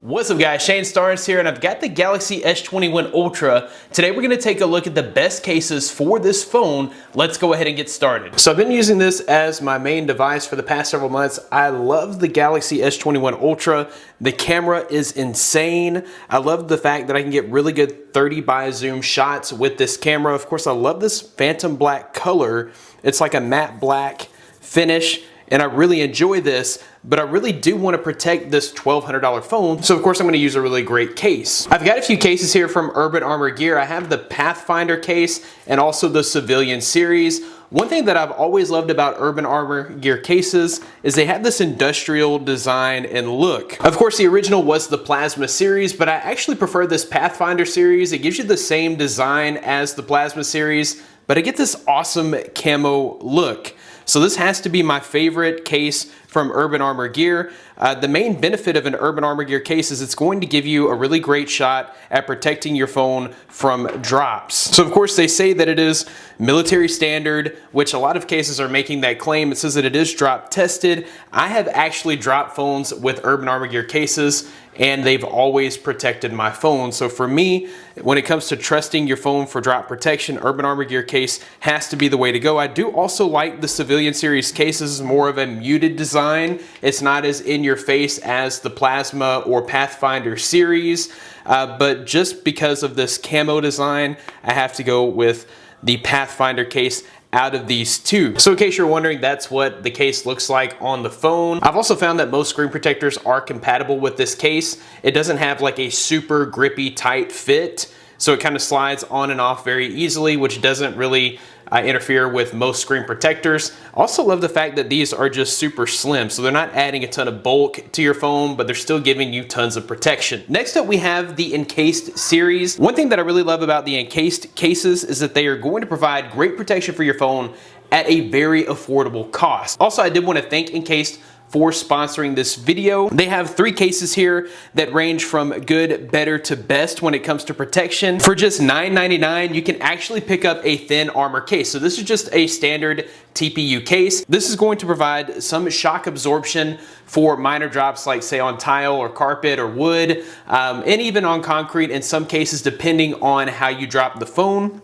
What's up guys, Shane Starnes here, and I've got the Galaxy S21 Ultra. Today we're going to take a look at the best cases for this phone. Let's go ahead and get started. So I've been using this as my main device for the past several months. I love the Galaxy S21 Ultra. The camera is insane. I love the fact that I can get really good 30 by zoom shots with this camera. Of course, I love this phantom black color. It's like a matte black finish, and I really enjoy this, but I really do want to protect this $1,200 phone. So of course I'm going to use a really great case. I've got a few cases here from Urban Armor Gear. I have the Pathfinder case and also the Civilian series. One thing that I've always loved about Urban Armor Gear cases is they have this industrial design and look. Of course, the original was the Plasma series, but I actually prefer this Pathfinder series. It gives you the same design as the Plasma series, but I get this awesome camo look. So this has to be my favorite case from Urban Armor Gear. The main benefit of an Urban Armor Gear case is it's going to give you a really great shot at protecting your phone from drops. So of course they say that it is military standard, which a lot of cases are making that claim. It says that it is drop tested. I have actually dropped phones with Urban Armor Gear cases, and they've always protected my phone. So for me, when it comes to trusting your phone for drop protection, Urban Armor Gear case has to be the way to go. I do also like the Civilian series cases, more of a muted design. It's not as in your face as the Plasma or Pathfinder series, but just because of this camo design, I have to go with the Pathfinder case out of these two. So in case you're wondering, that's what the case looks like on the phone. I've also found that most screen protectors are compatible with this case. It doesn't have like a super grippy tight fit, so it kind of slides on and off very easily, which doesn't really interfere with most screen protectors. Also love the fact that these are just super slim, so they're not adding a ton of bulk to your phone, but they're still giving you tons of protection. Next up, we have the Encased series. One thing that I really love about the Encased cases is that they are going to provide great protection for your phone at a very affordable cost. Also, I did want to thank Encased for sponsoring this video. They have 3 cases here that range from good, better to best when it comes to protection. For just $9.99, you can actually pick up a thin armor case. So this is just a standard TPU case. This is going to provide some shock absorption for minor drops, like say on tile or carpet or wood, and even on concrete in some cases, depending on how you drop the phone.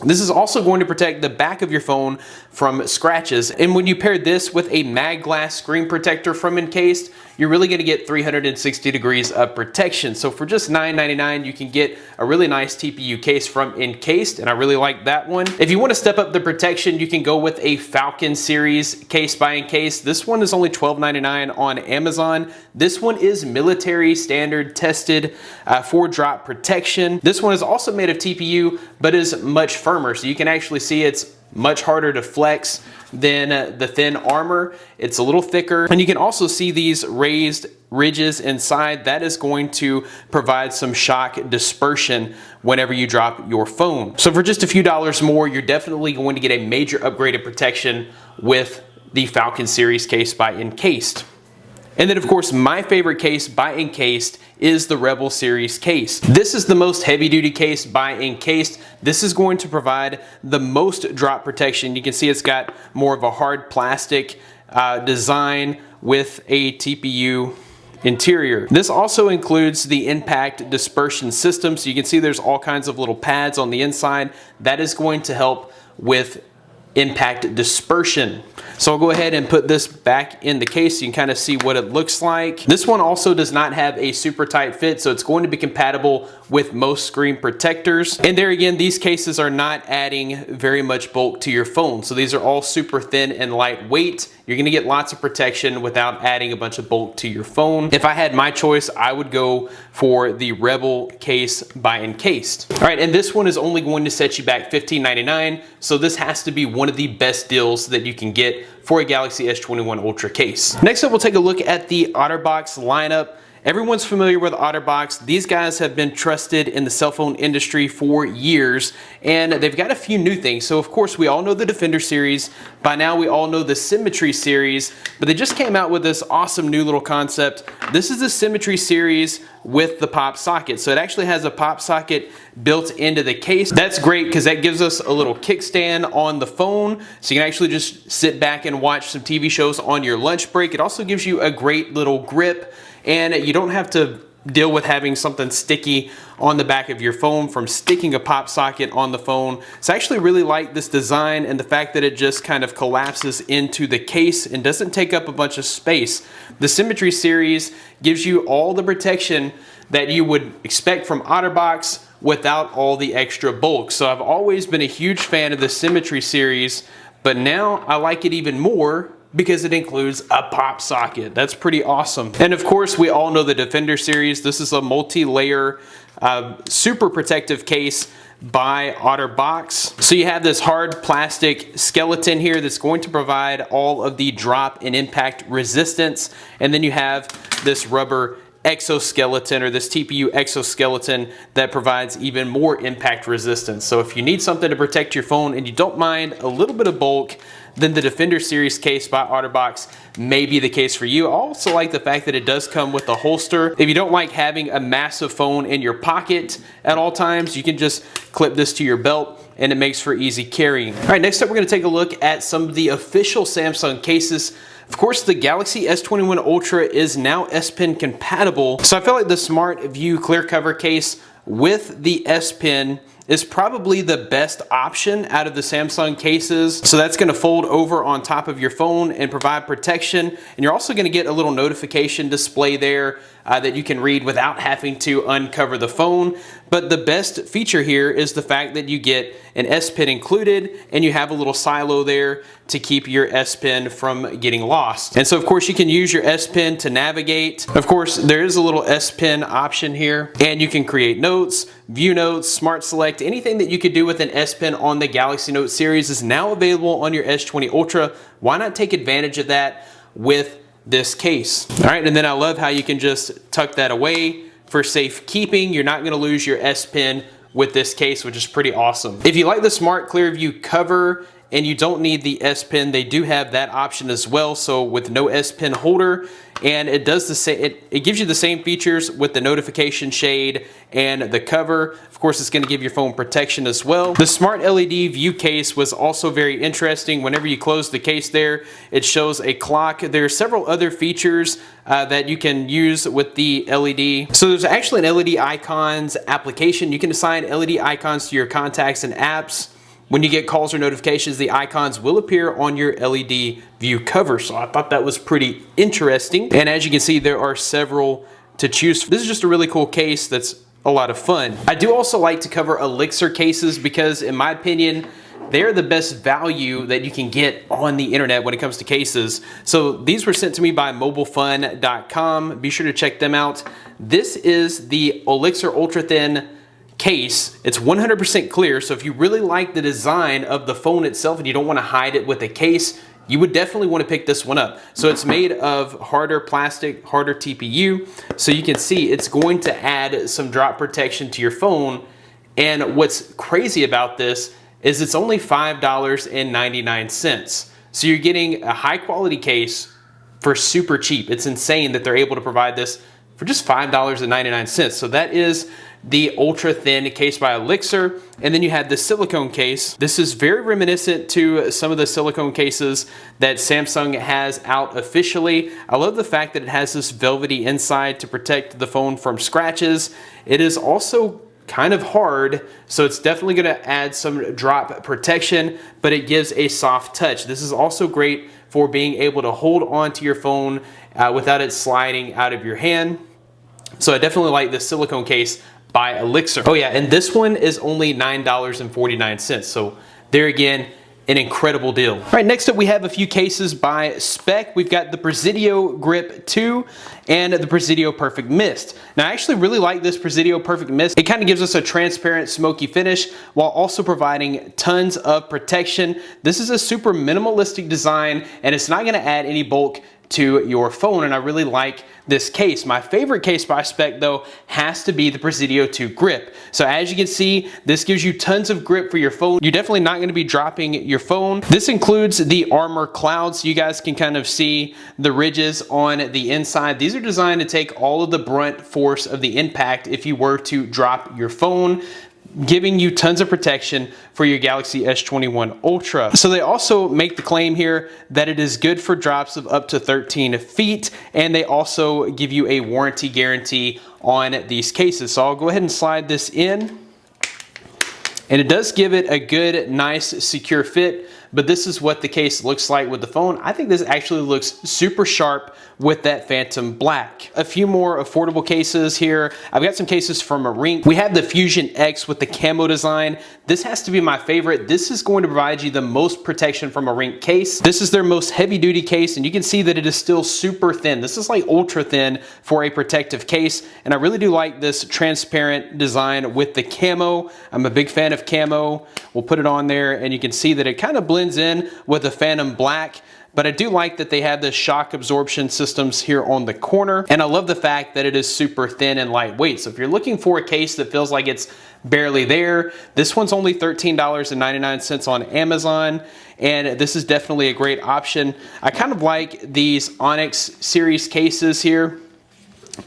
This is also going to protect the back of your phone from scratches. And when you pair this with a mag glass screen protector from Encased, you're really going to get 360 degrees of protection. So for just $9.99, you can get a really nice TPU case from Encased, and I really like that one. If you want to step up the protection, you can go with a Falcon series case by Encased. This one is only $12.99 on Amazon. This one is military standard tested for drop protection. This one is also made of TPU, but is much firmer, so you can actually see it's much harder to flex than the thin armor. It's a little thicker, and you can also see these raised ridges inside. That is going to provide some shock dispersion whenever you drop your phone. So for just a few dollars more, you're definitely going to get a major upgrade of protection with the Falcon series case by Encased. And then of course, my favorite case by Encased is the Rebel series case. This is the most heavy duty case by Encased. This is going to provide the most drop protection. You can see it's got more of a hard plastic design with a TPU interior. This also includes the impact dispersion system. So you can see there's all kinds of little pads on the inside. That is going to help with impact dispersion. So I'll go ahead and put this back in the case so you can kind of see what it looks like. This one also does not have a super tight fit, so it's going to be compatible with most screen protectors. And there again, these cases are not adding very much bulk to your phone. So these are all super thin and lightweight. You're gonna get lots of protection without adding a bunch of bulk to your phone. If I had my choice, I would go for the Rebel case by Encased. All right, and this one is only going to set you back $15.99. So this has to be one of the best deals that you can get for a Galaxy S21 Ultra case. Next up, we'll take a look at the OtterBox lineup. Everyone's familiar with OtterBox. These guys have been trusted in the cell phone industry for years, and they've got a few new things. So of course, we all know the Defender series. By now, we all know the Symmetry series, but they just came out with this awesome new little concept. This is the Symmetry series with the pop socket. So it actually has a pop socket built into the case. That's great because that gives us a little kickstand on the phone, so you can actually just sit back and watch some TV shows on your lunch break. It also gives you a great little grip, and you don't have to deal with having something sticky on the back of your phone from sticking a pop socket on the phone. So I actually really like this design and the fact that it just kind of collapses into the case and doesn't take up a bunch of space. The Symmetry series gives you all the protection that you would expect from OtterBox without all the extra bulk. So I've always been a huge fan of the Symmetry series, but now I like it even more because it includes a pop socket. That's pretty awesome. And of course, we all know the Defender series. This is a multi-layer, super protective case by OtterBox. So you have this hard plastic skeleton here that's going to provide all of the drop and impact resistance. And then you have this rubber exoskeleton, or this TPU exoskeleton, that provides even more impact resistance. So if you need something to protect your phone and you don't mind a little bit of bulk, then the Defender series case by OtterBox may be the case for you. I also like the fact that it does come with a holster. If you don't like having a massive phone in your pocket at all times, you can just clip this to your belt and it makes for easy carrying. All right, next up we're going to take a look at some of the official Samsung cases. Of course, the Galaxy S21 Ultra is now S Pen compatible, so I feel like the Smart View clear cover case with the S Pen is probably the best option out of the Samsung cases. So that's gonna fold over on top of your phone and provide protection. And you're also gonna get a little notification display there that you can read without having to uncover the phone. But the best feature here is the fact that you get an S Pen included and you have a little silo there to keep your S Pen from getting lost. And so of course you can use your S Pen to navigate. Of course, there is a little S Pen option here, and you can create notes, view notes, smart select. Anything that you could do with an S Pen on the Galaxy Note series is now available on your S20 Ultra. Why not take advantage of that with this case? All right, and then I love how you can just tuck that away for safekeeping. You're not gonna lose your S Pen with this case, which is pretty awesome. If you like the Smart Clearview cover and you don't need the S Pen, they do have that option as well. So with no S Pen holder, and it does the same, it gives you the same features with the notification shade and the cover. Of course, it's going to give your phone protection as well. The Smart LED View case was also very interesting. Whenever you close the case there, it shows a clock. There are several other features that you can use with the LED. So there's actually an LED icons application. You can assign LED icons to your contacts and apps. When you get calls or notifications, the icons will appear on your LED View cover. So I thought that was pretty interesting. And as you can see, there are several to choose from. This is just a really cool case that's a lot of fun. I do also like to cover Elixir cases because, in my opinion, they're the best value that you can get on the internet when it comes to cases. So these were sent to me by mobilefun.com. Be sure to check them out. This is the Elixir Ultra Thin case. It's 100% clear, so if you really like the design of the phone itself and you don't want to hide it with a case, you would definitely want to pick this one up. So it's made of harder plastic, harder TPU, so you can see it's going to add some drop protection to your phone. And what's crazy about this is it's only $5.99. So you're getting a high quality case for super cheap. It's insane that they're able to provide this for just $5.99. So that is the ultra thin case by Elixir. And then you have the silicone case. This is very reminiscent to some of the silicone cases that Samsung has out officially. I love the fact that it has this velvety inside to protect the phone from scratches. It is also kind of hard, so it's definitely going to add some drop protection, but it gives a soft touch. This is also great for being able to hold on to your phone without it sliding out of your hand. So I definitely like this silicone case by Elixir. Oh yeah, and this one is only $9.49. So there again, an incredible deal. All right, next up we have a few cases by Spec. We've got the Presidio Grip 2 and the Presidio Perfect Mist. Now I actually really like this Presidio Perfect Mist. It kind of gives us a transparent smoky finish while also providing tons of protection. This is a super minimalistic design and it's not gonna add any bulk to your phone, and I really like this case. My favorite case by Spec though has to be the Presidio 2 Grip. So as you can see, this gives you tons of grip for your phone. You're definitely not going to be dropping your phone. This includes the Armor Cloud, so you guys can kind of see the ridges on the inside. These are designed to take all of the brunt force of the impact if you were to drop your phone, giving you tons of protection for your Galaxy S21 Ultra. So they also make the claim here that it is good for drops of up to 13 feet, and they also give you a warranty guarantee on these cases. So I'll go ahead and slide this in. And it does give it a good, nice, secure fit, but this is what the case looks like with the phone. I think this actually looks super sharp with that Phantom Black. A few more affordable cases here. I've got some cases from Rink. We have the Fusion X with the camo design. This has to be my favorite. This is going to provide you the most protection from a Rink case. This is their most heavy duty case, and you can see that it is still super thin. This is like ultra thin for a protective case, and I really do like this transparent design with the camo. I'm a big fan of camo. We'll put it on there, and you can see that it kind of blends in with the Phantom Black. But I do like that they have the shock absorption systems here on the corner. And I love the fact that it is super thin and lightweight. So if you're looking for a case that feels like it's barely there, this one's only $13.99 on Amazon. And this is definitely a great option. I kind of like these Onyx series cases here.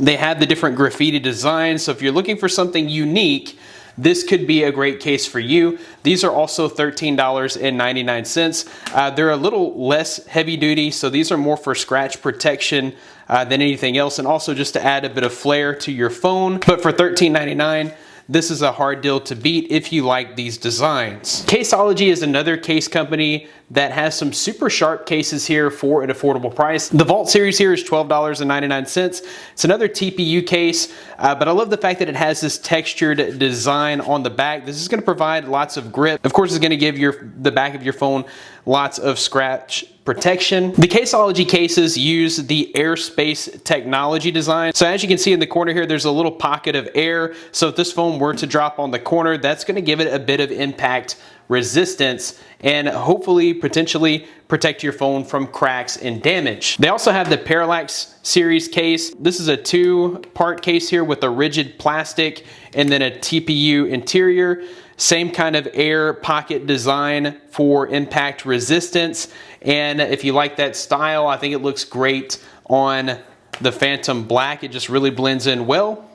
They have the different graffiti designs. So if you're looking for something unique, this could be a great case for you. These are also $13.99. They're a little less heavy duty, so these are more for scratch protection than anything else, and also just to add a bit of flair to your phone. But for $13.99, this is a hard deal to beat if you like these designs. Caseology is another case company that has some super sharp cases here for an affordable price. The Vault series here is $12.99. It's another TPU case, but I love the fact that it has this textured design on the back. This is going to provide lots of grip. Of course, it's going to give the back of your phone lots of scratch protection. The Caseology cases use the airspace technology design. So as you can see in the corner here, there's a little pocket of air. So if this phone were to drop on the corner, that's going to give it a bit of impact resistance and hopefully potentially protect your phone from cracks and damage. They also have the Parallax series case. This is a two-part case here with a rigid plastic and then a TPU interior. Same kind of air pocket design for impact resistance. And if you like that style, I think it looks great on the Phantom Black. It just really blends in well.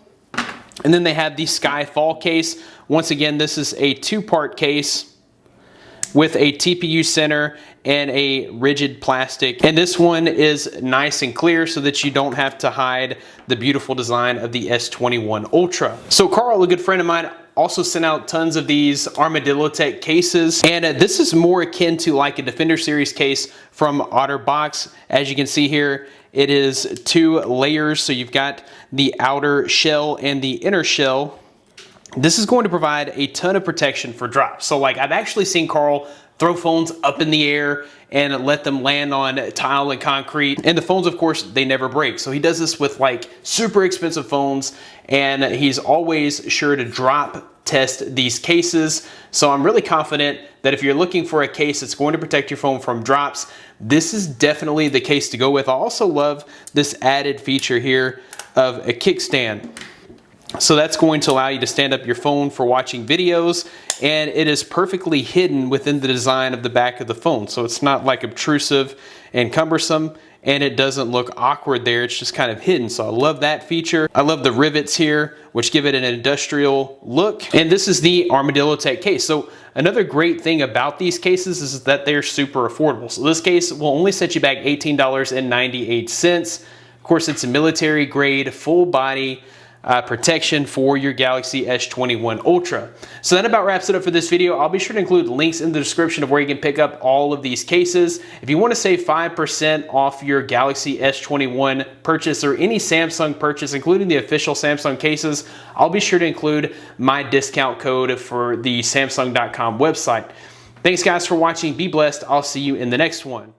And then they have the Skyfall case. Once again, this is a two-part case with a TPU center and a rigid plastic. And this one is nice and clear so that you don't have to hide the beautiful design of the S21 Ultra. So Carl, a good friend of mine, also sent out tons of these Armadillo Tech cases, and this is more akin to like a Defender series case from OtterBox. As you can see here, it is two layers, so you've got the outer shell and the inner shell. This is going to provide a ton of protection for drops. So like I've actually seen Carl throw phones up in the air and let them land on tile and concrete. And the phones, of course, they never break. So he does this with like super expensive phones, and he's always sure to drop test these cases. So I'm really confident that if you're looking for a case that's going to protect your phone from drops, this is definitely the case to go with. I also love this added feature here of a kickstand. So that's going to allow you to stand up your phone for watching videos, and it is perfectly hidden within the design of the back of the phone. So it's not like obtrusive and cumbersome, and it doesn't look awkward there. It's just kind of hidden. So I love that feature. I love the rivets here, which give it an industrial look. And this is the Armadillo Tech case. So another great thing about these cases is that they're super affordable. So this case will only set you back $18.98. Of course, it's a military grade, full body protection for your Galaxy S21 Ultra. So that about wraps it up for this video. I'll be sure to include links in the description of where you can pick up all of these cases. If you want to save 5% off your Galaxy S21 purchase or any Samsung purchase, including the official Samsung cases, I'll be sure to include my discount code for the Samsung.com website. Thanks guys for watching. Be blessed. I'll see you in the next one.